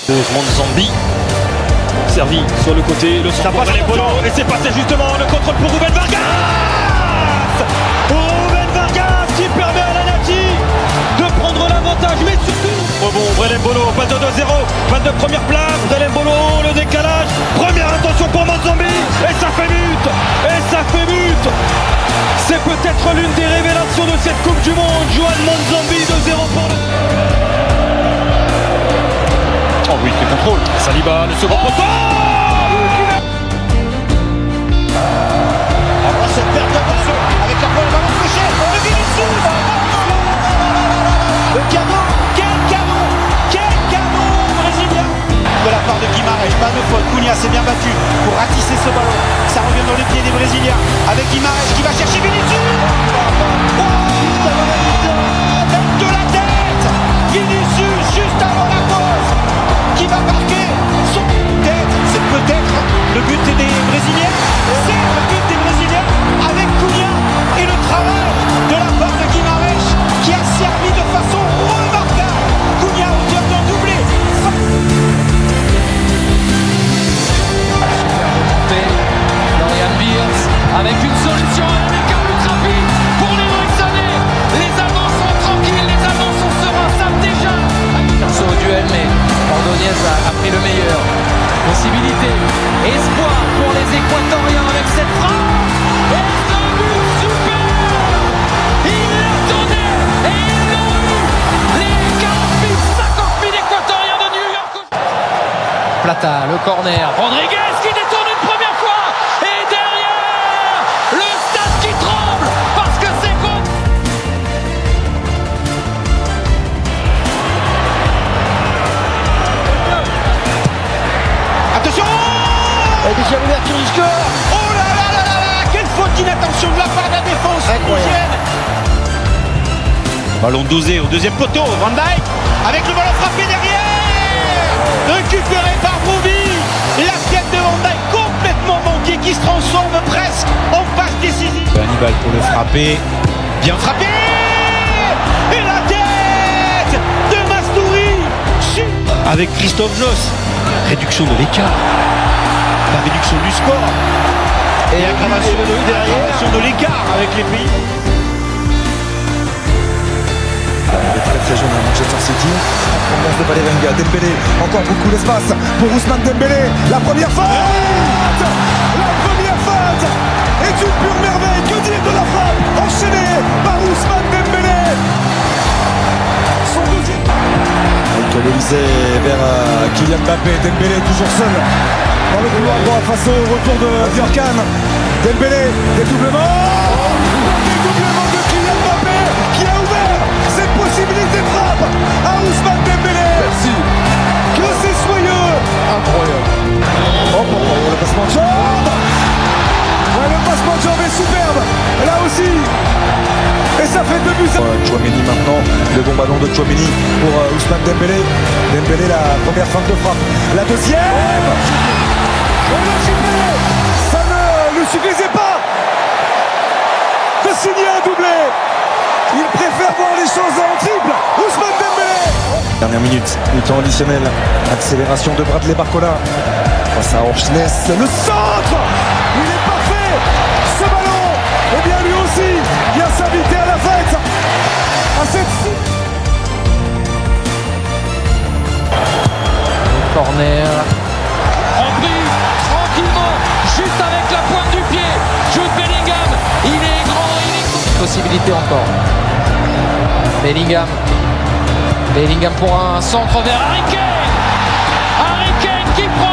Monzambi, servi sur le côté, le centre pour Bolo, et c'est passé justement le contrôle pour Rubén Vargas. Rubén Vargas qui permet à la Nati de prendre l'avantage, mais surtout rebond, Brelem Bolo, passe de 2-0, passe de première place, Brelem Bolo, le décalage, première intention pour Monzambi, et ça fait but, c'est peut-être l'une des révélations de cette Coupe du Monde, Joan Monzambi, 2-0 pour le... Oh oui, quel contrôle. Saliba, le second poteau. Alors cette perte d'attention avec la balle touchée. Le Vinicius. Le canon, quel canon brésilien. De la part de Guimarães, pas de faute. Cunha s'est bien battu pour ratisser ce ballon. Ça revient dans les pieds des Brésiliens avec Guimarães qui va chercher Vinicius. De la tête. Vinicius juste avant la pause. Qui va marquer son tête. C'est peut-être le but des Brésiliens. C'est le but des Brésiliens avec Cunha et le travail de la part de Guimarães qui a servi de façon remarquable. Cunha auteur d'un doublé. Florian Wirtz avec une solution avec un but rapide pour les Bruxellais. Les Allemands sont tranquilles, les Allemands sont sereins, savent déjà. Perso au duel, mais Ordonez a pris le meilleur. Possibilité, espoir pour les Équatoriens avec cette frappe. Et ce but super. Il l'a donné et ils l'ont eu. Les 50 000 Équatoriens de New York. Plata, le corner. Rodriguez qui détourne une première fois. Et derrière, le stade qui tremble parce que c'est quoi? Attention. Et déjà l'ouverture du score. Oh là là là là là. Quelle faute d'inattention de la part de la défense brésilienne. Ballon dosé au deuxième poteau. Van Dijk avec le ballon frappé derrière. Récupéré par Bobby. La tête de Van Dijk complètement manquée qui se transforme presque en passe décisive. Hannibal pour le frapper. Bien frappé. Et la tête de Mastouri. Avec Christophe Josse. Réduction de l'écart. La réduction du score. Et aggravation de l'écart avec les pays. Il est très jeune à Manchester City. Confiance de Valerenga, Dembélé, encore beaucoup d'espace pour Ousmane Dembélé. La première feinte. Est une pure merveille. Que dire de la frappe enchaînée par Ousmane Dembélé. Son deuxième. Olysée vers Kylian Mbappé. Dembélé toujours seul dans le couloir droit face au retour de Björkan. Dembélé, dédoublement de Kylian Mbappé qui a ouvert cette possibilité de frappe à Ousmane Dembélé. Merci. Que c'est soyeux. Incroyable. Oh, le passement de jambe. Ouais, le passement de jambe est superbe. Là aussi. Et ça fait 2 buts. Tchouaméni maintenant. Le bon ballon de Tchouaméni pour Ousmane Dembélé. Dembélé, la première feinte de frappe. La deuxième. Et le triplé. Ça ne lui suffisait pas de signer un doublé. Il préfère voir les choses en triple. Ousmane Dembélé. Dernière minute, le temps additionnel. Accélération de Bradley Barcola. Face à Orchness. Le centre. Il est parfait. Ce ballon. Et bien lui aussi vient s'inviter à la fête. À cette... Corner. Rempli tranquillement, juste avec la pointe du pied. Jude Bellingham, il est grand, il est... Possibilité encore. Bellingham pour un centre vers Harry Kane. Harry Kane qui prend